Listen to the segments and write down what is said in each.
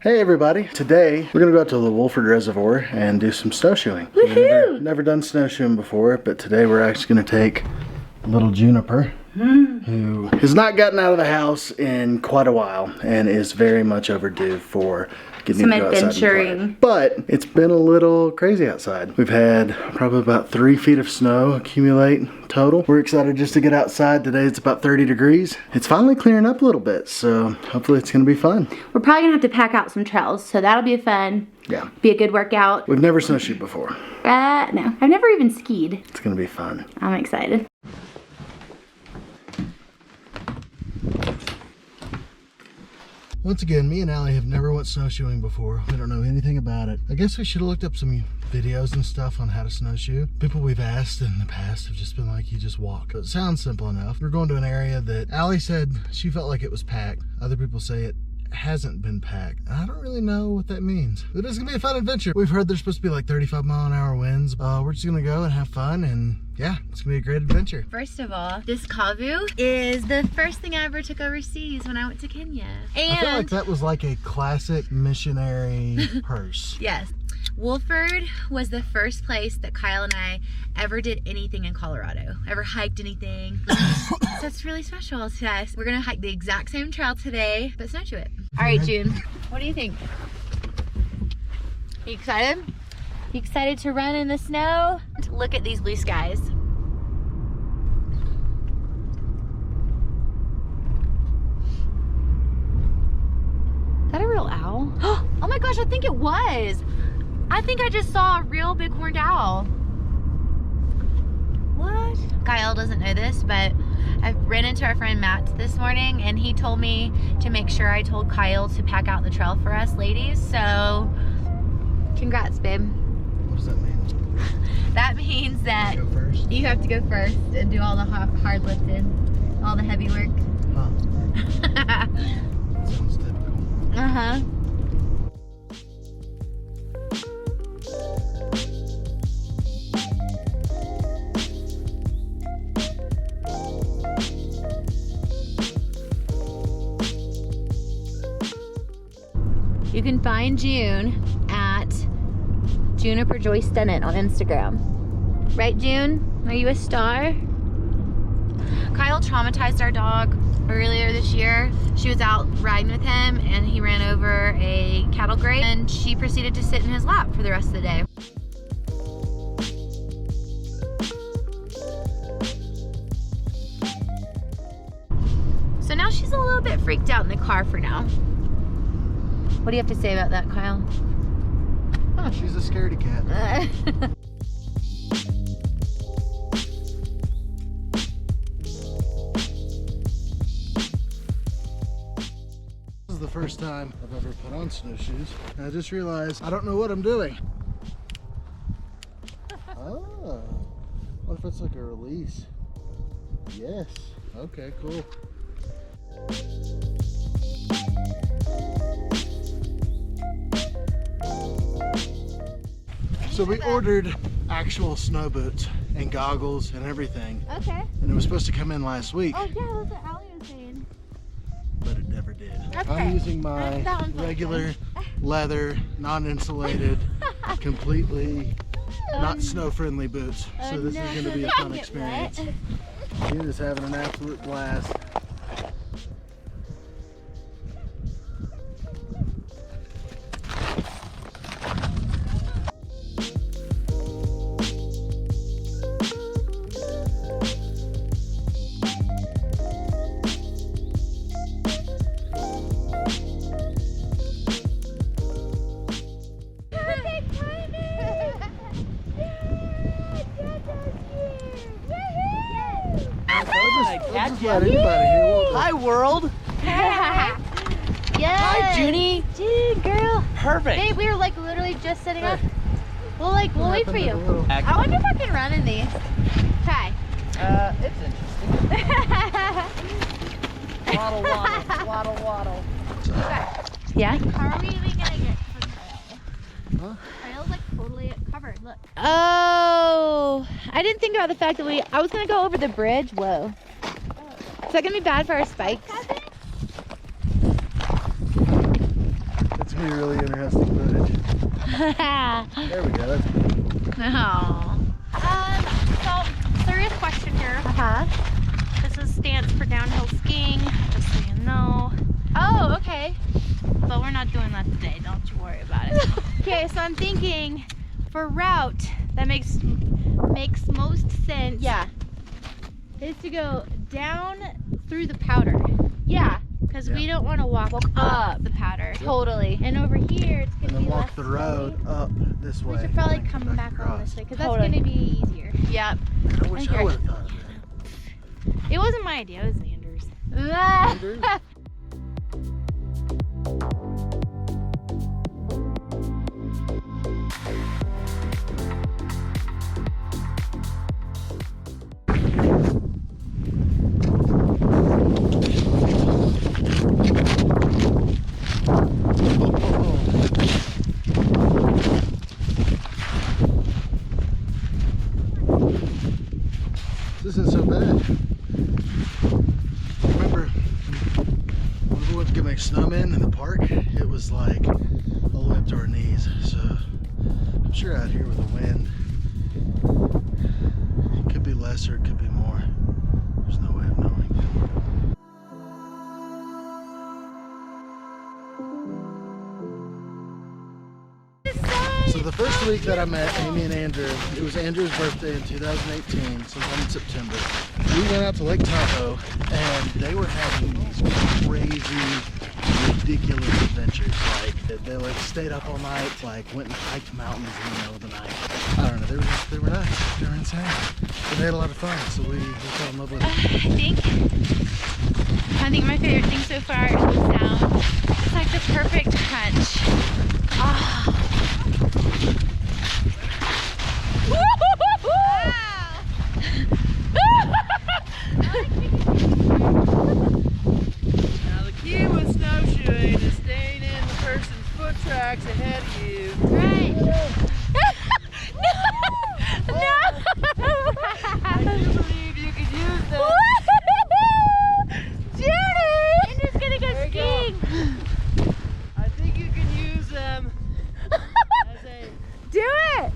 Hey everybody, today we're gonna go out to the Wolford Reservoir and do some snowshoeing. Woohoo! Never done snowshoeing before, but today we're actually gonna take little Juniper, who has not gotten out of the house in quite a while and is very much overdue for getting Some to go outside and adventuring. play. But it's been a little crazy outside. We've had probably about 3 feet of snow accumulate total. We're excited just to get outside. Today it's about 30 degrees. It's finally clearing up a little bit, so hopefully it's gonna be fun. We're probably gonna have to pack out some trails, so that'll be fun. Yeah. Be a good workout. We've never snowshoed before. No, I've never even skied. It's gonna be fun. I'm excited. Once again, me and Allie have never went snowshoeing before. We don't know anything about it. I guess we should have looked up some videos and stuff on how to snowshoe. People we've asked in the past have just been like, you just walk. It sounds simple enough. We're going to an area that Allie said she felt like it was packed. Other people say it hasn't been packed. I don't really know what that means. But it's gonna be a fun adventure. We've heard there's supposed to be like 35-mile-an-hour winds. We're just gonna go and have fun, and yeah, it's gonna be a great adventure. First of all, this kavu is the first thing I ever took overseas when I went to Kenya. And I feel like that was like a classic missionary purse. yes, Wolford was the first place that Kyle and I ever did anything in Colorado, ever hiked anything. So it's really special to us. We're gonna hike the exact same trail today, but snowshoe it. All right, June, what do you think? You excited? You excited to run in the snow? Look at these blue skies. Is that a real owl? Oh my gosh, I think it was. I think I just saw a real big horned owl. What? Kyle doesn't know this, but I ran into our friend Matt this morning and he told me to make sure I told Kyle to pack out the trail for us ladies. So, congrats, babe. What does that mean? That means that Go first? you have to go first and do all the hard lifting, all the heavy work. Huh. Sounds typical. Uh-huh. You can find June at Juniper Joyce Dennett on Instagram. Right, June? Are you a star? Kyle traumatized our dog earlier this year. She was out riding with him and he ran over a cattle grate and she proceeded to sit in his lap for the rest of the day. So now she's a little bit freaked out in the car for now. What do you have to say about that, Kyle? Huh, she's a scaredy cat. This is the first time I've ever put on snowshoes. And I just realized I don't know what I'm doing. Oh, what if it's like a release? Yes. Okay, cool. So we ordered actual snow boots and goggles and everything. Okay. And it was supposed to come in last week, Oh yeah, that's what Allie was saying. but it never did. Okay. I'm using my That one's okay. regular leather, non-insulated, completely not snow-friendly boots. So this is going to be a fun experience. June is having an absolute blast. I'll just let anybody here. We'll Hi, world. Yes. Hi, Junie. Dude, girl. Perfect. Babe, we were like literally just setting up. We'll wait for you. Little... I wonder if I can run in these. Try. It's interesting. Waddle, waddle, waddle, waddle. Yeah? How are we even gonna get to Kyle? Huh? Kyle's like totally covered, look. Oh, I didn't think about the fact that I was gonna go over the bridge. Whoa. Is that gonna be bad for our spikes? It's be really interesting footage. There we go. That's Oh. So, serious question here. Uh-huh. This is stance for downhill skiing, just so you know. Oh, okay. But we're not doing that today, don't you worry about it. Okay, so I'm thinking for route that makes most sense. Yeah. Is to go down through the powder. Yeah. Because Yeah. we don't want to walk up the powder. Totally. And over here, it's and gonna then be walk less the road steady. up this way. We should probably and then come back on across. this way because Totally. that's gonna be easier. Yep. I wish I Okay. would have thought of that. It wasn't my idea, it was Xander's. This isn't so bad. Remember when we went to get my snowmen in the park, it was like all the way up to our knees. So I'm sure out here with the wind, it could be less or it could be more. There's no way of knowing. So the first week that I met Amy and Andrew, it was Andrew's birthday in 2018, sometime in September. We went out to Lake Tahoe and they were having these crazy, ridiculous adventures. Like they like stayed up all night, like went and hiked mountains in the middle of the night. I don't know, they were nuts. They were insane. But they had a lot of fun, so we fell in love with it. I think my favorite thing so far is the sound. It's like the perfect crunch. Ah. Now the key with snowshoeing is staying in the person's foot tracks ahead of you. Right. I do believe you could use them. Andrew's gonna go There you go. skiing. I think you can use them as a... Do it!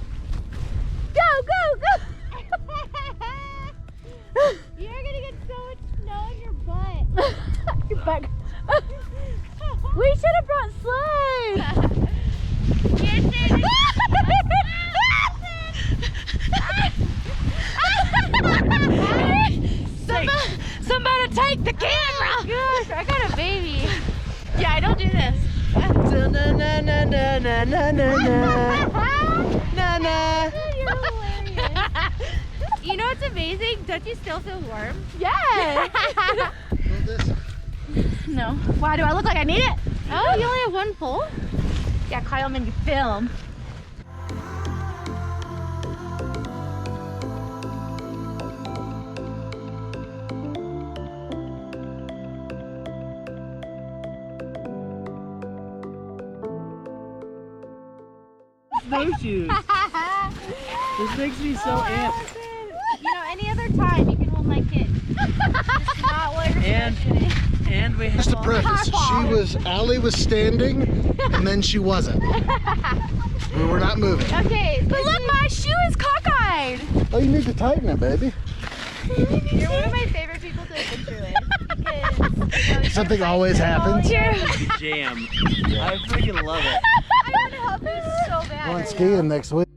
Go, go, go! You're gonna get so much snow in your butt. Your butt. We should have brought sleighs. Somebody take the camera! Oh gosh, I got a baby. Yeah, I don't do this. Na na na na na na na na na na. You're hilarious. You know what's amazing? Don't you still feel warm? Yes. Want this? No. Why do I look like I need it? Oh, you only have one pole? Yeah, Kyle made you film. Snowshoes. This makes me so amped. You know, any other time you can hold my kid. Just not while you're snowshoeing. And we have Just to all- preface, Allie was standing and then she wasn't. We were not moving. Okay, But look, my shoe is cockeyed. Oh, you need to tighten it, baby. you're one of my favorite people to adventure with. Because, you know, Something always happens. jam. I freaking love it. I want to help you so bad. Going right skiing next week.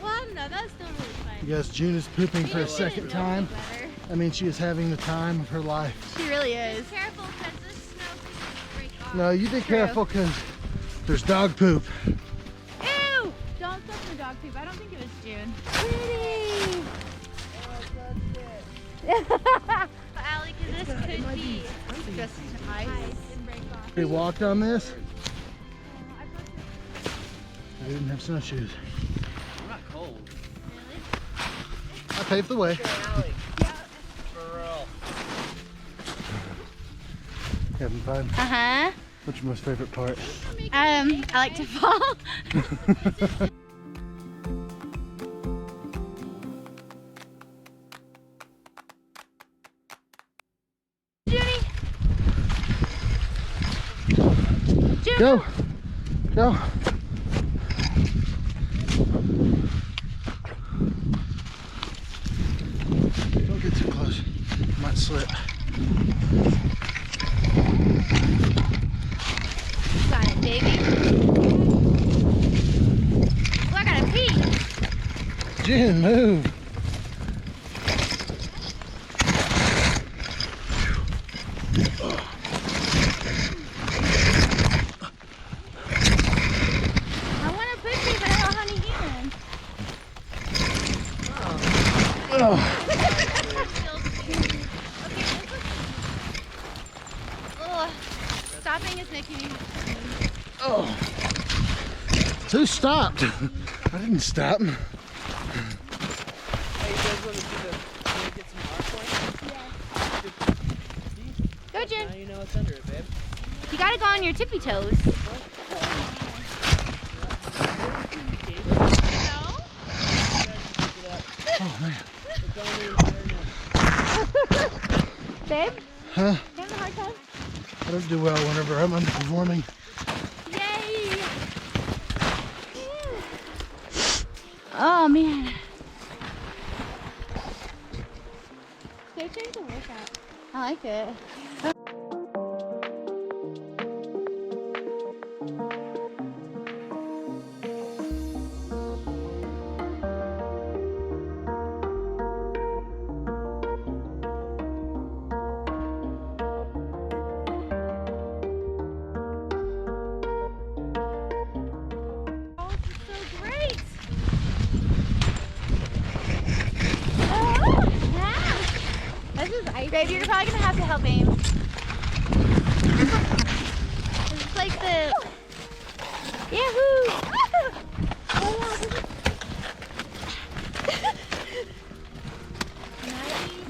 Well, I don't know. That was still really fun. You guys, June is pooping for a second time. Better. I mean, she is having the time of her life. She really is. Careful, because this snow could break off. No, you be careful because there's dog poop. Ew! Don't step in the dog poop. I don't think it was June. But Allie, because this could be Just ice and break off. We walked on this. I posted I didn't have snowshoes. I'm not cold. I paved the way. For real. Having fun? Uh-huh. What's your most favorite part? I like to fall. Go! Go! Don't get too close. You might slip. Got it, baby. Oh, I gotta pee. Jen, move! I wanna push you, but I don't have any hands. Oh. Oh, stopping is making me. Oh. Who stopped? I didn't stop. Hey, you guys want to get some R points? Go, Jen. Now you know what's under it, babe. You gotta go on your tippy toes. Oh man. Babe, Huh? you having a hard time? I don't do well whenever I'm underperforming. Yay! Oh man. Snowshoeing's a workout. I like it. Babe, you're probably gonna have to help aim. It's like the Yahoo!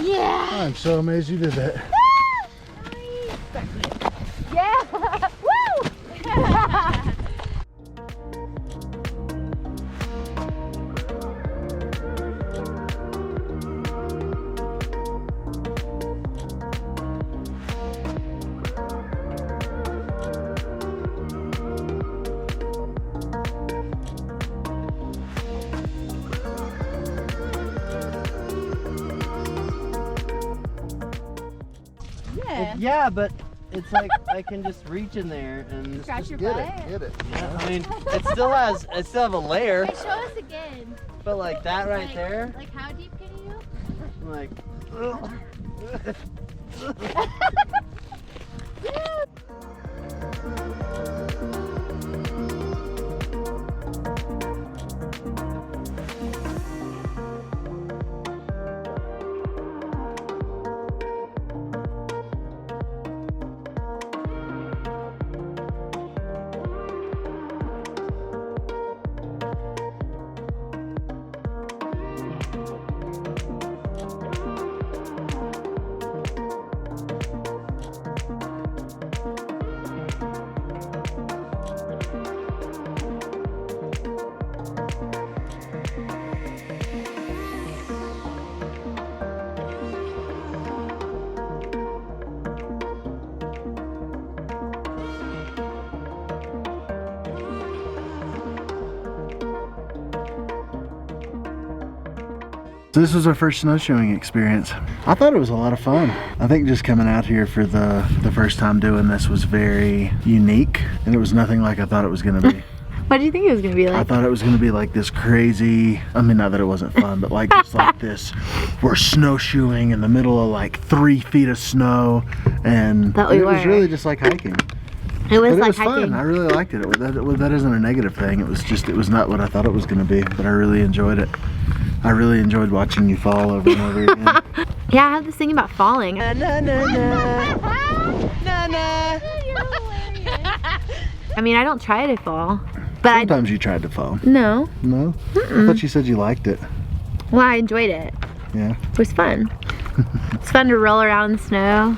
Yeah! I'm so amazed you did that. Yeah! Woo! Yeah, but it's like I can just reach in there and Scratch your Get butt. it, get it. yeah, I mean, I still have a layer, Hey, show us again. but like that right Like- there, Like how deep can you? I'm like, So this was our first snowshoeing experience. I thought it was a lot of fun. I think just coming out here for the first time doing this was very unique, and it was nothing like I thought it was gonna be. What do you think it was gonna be like? I thought it was gonna be like this crazy, I mean, not that it wasn't fun, but like just like this, we're snowshoeing in the middle of like 3 feet of snow, and That we it was were. really just like hiking. It was But like it was hiking. fun. I really liked it. That isn't a negative thing. It was not what I thought it was gonna be, but I really enjoyed it. I really enjoyed watching you fall over and over again. Yeah, I have this thing about falling. na na na na na na. I mean, I don't try to fall. But Sometimes you tried to fall. No. No? I thought you said you liked it. Well, I enjoyed it. Yeah. It was fun. It's fun to roll around in the snow.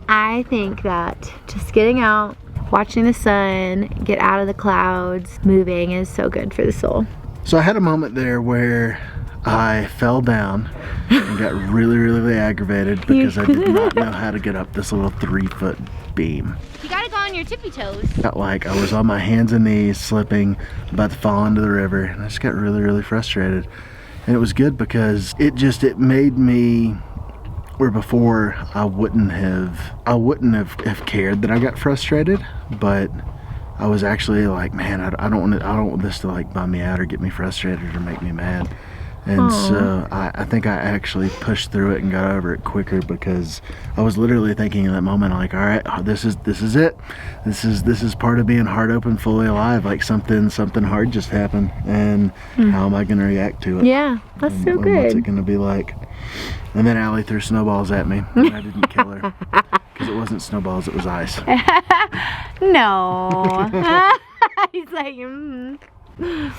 I think that just getting out, watching the sun, get out of the clouds, moving is so good for the soul. So I had a moment there where I fell down and got really, really aggravated because I did not know how to get up this little 3-foot beam. You gotta go on your tippy toes. Felt like I was on my hands and knees slipping, about to fall into the river, and I just got really, really frustrated. And it was good because it made me, where before I wouldn't have cared that I got frustrated, but I was actually like, man, I don't want this to like bum me out or get me frustrated or make me mad. And so I think I actually pushed through it and got over it quicker because I was literally thinking in that moment, like, all right, this is it. This is part of being heart open, fully alive. Like something hard just happened, and how am I going to react to it? Yeah, that's so good. What's it going to be like? And then Allie threw snowballs at me, and I didn't kill her because it wasn't snowballs; it was ice. No. He's like, no,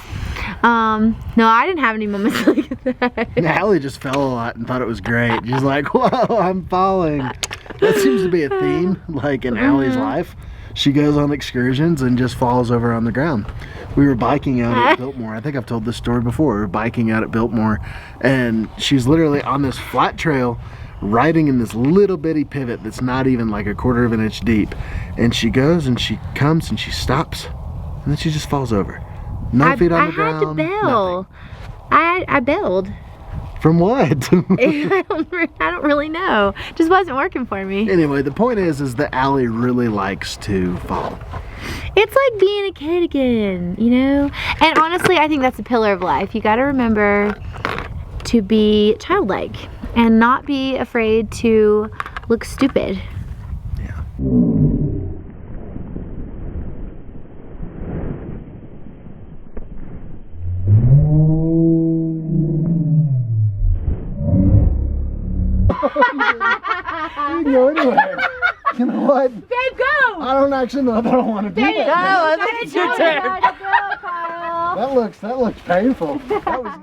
I didn't have any moments like that. And Allie just fell a lot and thought it was great. She's like, whoa, I'm falling. That seems to be a theme, like in Allie's life. She goes on excursions and just falls over on the ground. We were biking out at Biltmore. I think I've told this story before. We were biking out at Biltmore, and she's literally on this flat trail riding in this little bitty pivot that's not even like a 1/4 of an inch deep. And she goes and she comes and she stops, and then she just falls over. No feet on the ground. I had to bail. I bailed. From what? I don't really know. Just wasn't working for me. Anyway, the point is that Allie really likes to fall. It's like being a kid again, you know? And honestly, I think that's a pillar of life. You gotta remember to be childlike and not be afraid to look stupid. Yeah. You can go anywhere. You know what? Babe, go! I don't actually know if I don't want to do Babe, that. I think it's your turn. Go, Kyle. That looks painful. That was